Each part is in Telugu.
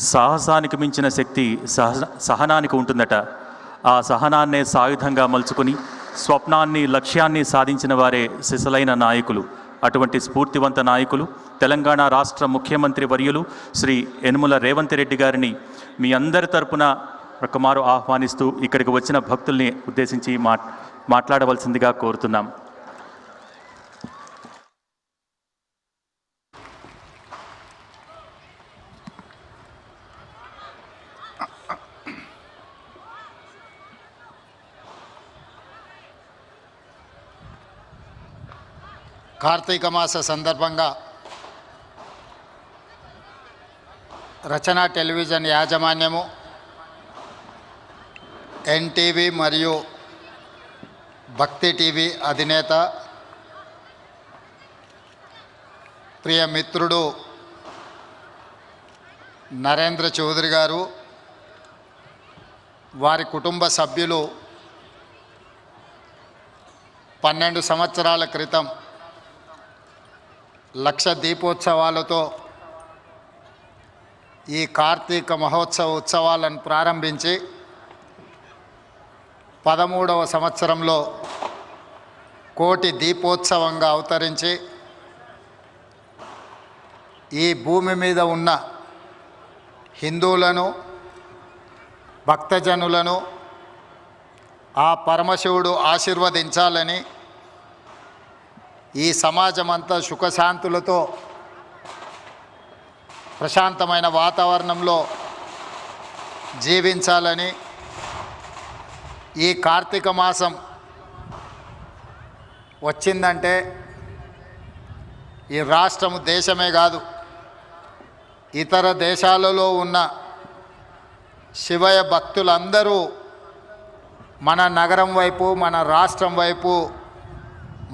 సాహసానికి మించిన శక్తి సహనానికి ఉంటుందట. ఆ సహనాన్నే సాయుధంగా మలుచుకుని స్వప్నాన్ని, లక్ష్యాన్ని సాధించిన వారే సిసలైన నాయకులు. అటువంటి స్ఫూర్తివంత నాయకులు తెలంగాణ రాష్ట్ర ముఖ్యమంత్రి వర్యులు శ్రీ యనుమల రేవంత్ రెడ్డి గారిని మీ అందరి తరపున ఒకమారు ఆహ్వానిస్తూ ఇక్కడికి వచ్చిన భక్తుల్ని ఉద్దేశించి మాట్లాడవలసిందిగా కోరుతున్నాం. కార్తీక మాస సందర్భంగా రచన టెలివిజన్ యాజమాన్యము, ఎన్టీవీ మరియు భక్తి టీవీ అధినేత ప్రియ మిత్రుడు నరేంద్ర చౌదరి గారు, వారి కుటుంబ సభ్యులు 12 సంవత్సరాల క్రితం లక్ష దీపోత్సవాలతో ఈ కార్తీక మహోత్సవ ఉత్సవాలను ప్రారంభించి 13వ సంవత్సరంలో కోటి దీపోత్సవంగా అవతరించి ఈ భూమి మీద ఉన్న హిందువులను, భక్తజనులను ఆ పరమశివుడు ఆశీర్వదించాలని, ఈ సమాజమంతా సుఖశాంతులతో ప్రశాంతమైన వాతావరణంలో జీవించాలని, ఈ కార్తీక మాసం వచ్చిందంటే ఈ రాష్ట్రము, దేశమే కాదు ఇతర దేశాలలో ఉన్న శివయ్య భక్తులందరూ మన నగరం వైపు, మన రాష్ట్రం వైపు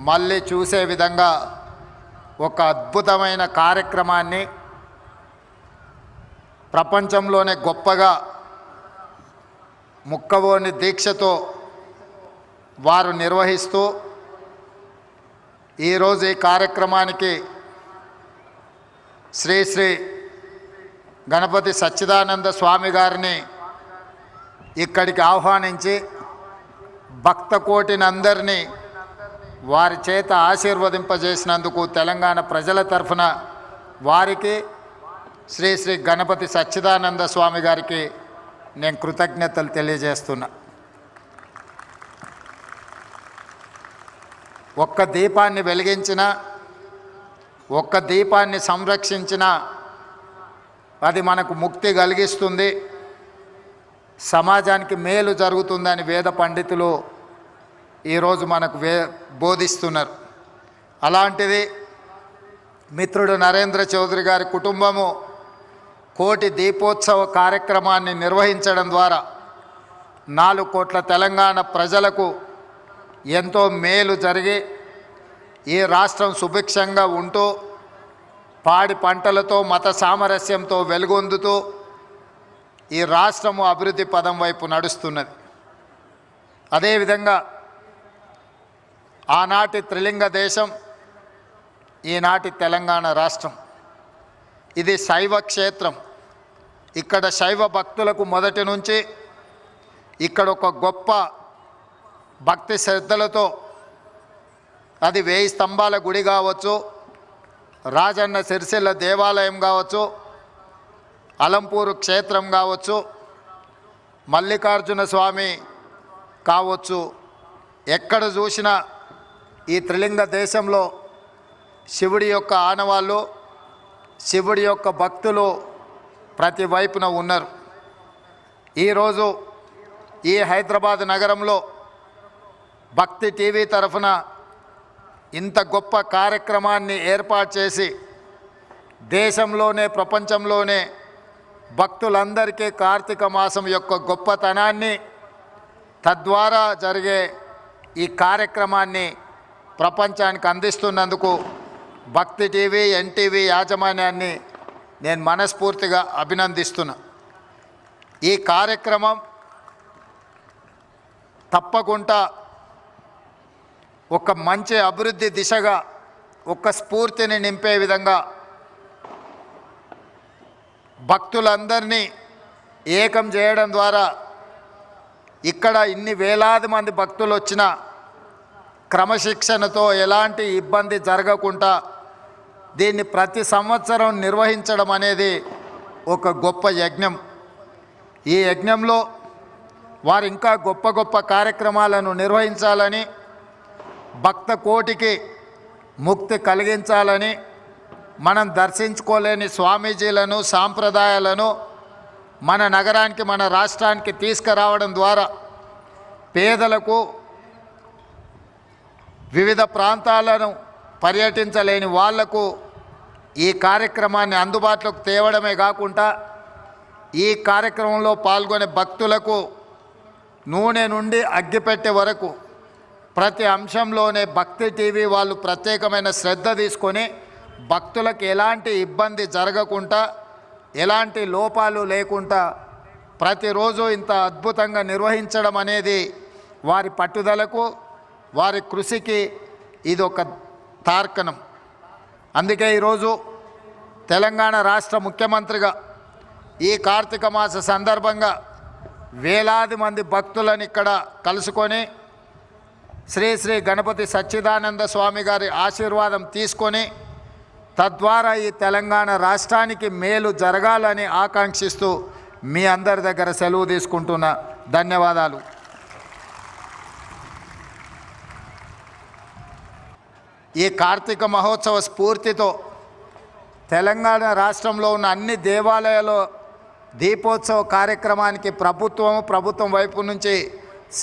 మళ్ళీ చూసే విధంగా ఒక అద్భుతమైన కార్యక్రమాన్ని ప్రపంచంలోనే గొప్పగా ముక్కవోని దీక్షతో వారు నిర్వహిస్తూ ఈరోజు ఈ కార్యక్రమానికి శ్రీ శ్రీ గణపతి సచ్చిదానంద స్వామి గారిని ఇక్కడికి ఆహ్వానించి భక్త కోటిని అందరినీ వారి చేత ఆశీర్వదింపజేసినందుకు తెలంగాణ ప్రజల తరఫున వారికి, శ్రీ శ్రీ గణపతి సచ్చిదానంద స్వామి గారికి నేను కృతజ్ఞతలు తెలియజేస్తున్నా. ఒక్క దీపాన్ని వెలిగించిన, ఒక్క దీపాన్ని సంరక్షించిన అది మనకు ముక్తి కలిగిస్తుంది, సమాజానికి మేలు జరుగుతుందని వేద పండితులు ఈరోజు మనకు బోధిస్తున్నారు. అలాంటిది మిత్రుడు నరేంద్ర చౌదరి గారి కుటుంబము కోటి దీపోత్సవ కార్యక్రమాన్ని నిర్వహించడం ద్వారా 4 కోట్ల తెలంగాణ ప్రజలకు ఎంతో మేలు జరిగి ఈ రాష్ట్రం సుభిక్షంగా ఉంటూ పాడి పంటలతో, మత సామరస్యంతో వెలుగొందుతూ ఈ రాష్ట్రము అభివృద్ధి పదం వైపు నడుస్తున్నది. అదేవిధంగా ఆనాటి త్రిలింగ దేశం, ఈనాటి తెలంగాణ రాష్ట్రం, ఇది శైవ క్షేత్రం. ఇక్కడ శైవ భక్తులకు మొదటి నుంచి ఇక్కడ ఒక గొప్ప భక్తి శ్రద్ధలతో, అది 1000 స్తంభాల గుడి కావచ్చు, రాజన్న సిరిసిల్ల దేవాలయం కావచ్చు, అలంపూరు క్షేత్రం కావచ్చు, మల్లికార్జున స్వామి కావచ్చు, ఎక్కడ చూసినా ఈ త్రిలింగ దేశంలో శివుడి యొక్క ఆనవాళ్ళు, శివుడి యొక్క భక్తులు ప్రతి వైపున ఉన్నారు. ఈరోజు ఈ హైదరాబాద్ నగరంలో భక్తి టీవీ తరఫున ఇంత గొప్ప కార్యక్రమాన్ని ఏర్పాటు చేసి దేశంలోనే, ప్రపంచంలోనే భక్తులందరికీ కార్తీక మాసం యొక్క గొప్పతనాన్ని, తద్వారా జరిగే ఈ కార్యక్రమాన్ని ప్రపంచానికి అందిస్తున్నందుకు భక్తి టీవీ, ఎన్టీవీ యాజమాన్యాన్ని నేను మనస్ఫూర్తిగా అభినందిస్తున్నా. ఈ కార్యక్రమం తప్పకుండా ఒక మంచి అభివృద్ధి దిశగా ఒక స్ఫూర్తిని నింపే విధంగా భక్తులందరినీ ఏకం చేయడం ద్వారా ఇక్కడ ఇన్ని వేలాది మంది భక్తులు వచ్చిన క్రమశిక్షణతో ఎలాంటి ఇబ్బంది జరగకుండా దీన్ని ప్రతి సంవత్సరం నిర్వహించడం అనేది ఒక గొప్ప యజ్ఞం. ఈ యజ్ఞంలో వారు ఇంకా గొప్ప గొప్ప కార్యక్రమాలను నిర్వహించాలని, భక్త కోటికి ముక్తి కలిగించాలని, మనం దర్శించుకోలేని స్వామీజీలను సాంప్రదాయాలను మన నగరానికి మన రాష్ట్రానికి తీసుకురావడం ద్వారా పేదలకు వివిధ ప్రాంతాలను పర్యటించలేని వాళ్లకు ఈ కార్యక్రమాన్ని అందుబాటులోకి తేవడమే కాకుండా ఈ కార్యక్రమంలో పాల్గొనే భక్తులకు నూనె నుండి అగ్గిపెట్టె వరకు ప్రతి అంశంలోనే భక్తి టీవీ వాళ్ళు ప్రత్యేకమైన శ్రద్ధ తీసుకొని భక్తులకు ఎలాంటి ఇబ్బంది జరగకుండా ఎలాంటి లోపాలు లేకుండా ప్రతిరోజు ఇంత అద్భుతంగా నిర్వహించడం అనేది వారి పట్టుదలకు వారి కృషికి ఇది ఒక తార్కణం. అందుకే ఈరోజు తెలంగాణ రాష్ట్ర ముఖ్యమంత్రిగా ఈ కార్తీక మాస సందర్భంగా వేలాది మంది భక్తులను ఇక్కడ కలుసుకొని శ్రీ శ్రీ గణపతి సచ్చిదానంద స్వామి గారి ఆశీర్వాదం తీసుకొని తద్వారా ఈ తెలంగాణ రాష్ట్రానికి మేలు జరగాలని ఆకాంక్షిస్తూ మీ అందరి దగ్గర సెలవు తీసుకుంటున్నా. ధన్యవాదాలు. ఈ కార్తీక మహోత్సవ స్ఫూర్తితో తెలంగాణ రాష్ట్రంలో ఉన్న అన్ని దేవాలయాల్లో దీపోత్సవ కార్యక్రమానికి ప్రభుత్వం వైపు నుంచి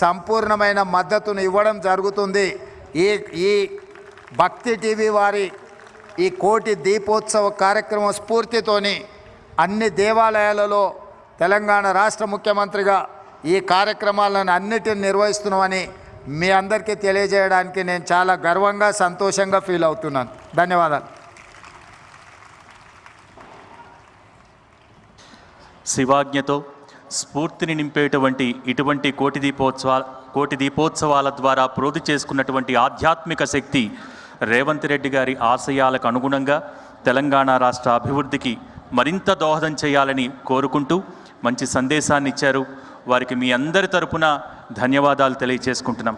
సంపూర్ణమైన మద్దతును ఇవ్వడం జరుగుతుంది. ఈ భక్తి టీవీ వారి ఈ కోటి దీపోత్సవ కార్యక్రమం స్ఫూర్తితోని అన్ని దేవాలయాలలో తెలంగాణ రాష్ట్ర ముఖ్యమంత్రిగా ఈ కార్యక్రమాలను అన్నిటిని నిర్వహిస్తున్నామని మీ అందరికీ తెలియజేయడానికి నేను చాలా గర్వంగా సంతోషంగా ఫీల్ అవుతున్నాను. ధన్యవాదాలు. శివాజ్ఞతో స్ఫూర్తిని నింపేటువంటి ఇటువంటి కోటి దీపోత్సవాల ద్వారా ప్రోధి చేసుకున్నటువంటి ఆధ్యాత్మిక శక్తి రేవంత్ రెడ్డి గారి ఆశయాలకు అనుగుణంగా తెలంగాణ రాష్ట్ర అభివృద్ధికి మరింత దోహదం చేయాలని కోరుకుంటూ మంచి సందేశాన్ని ఇచ్చారు. వారికి మీ అందరి తరపున ధన్యవాదాలు తెలియజేసుకుంటున్నాం.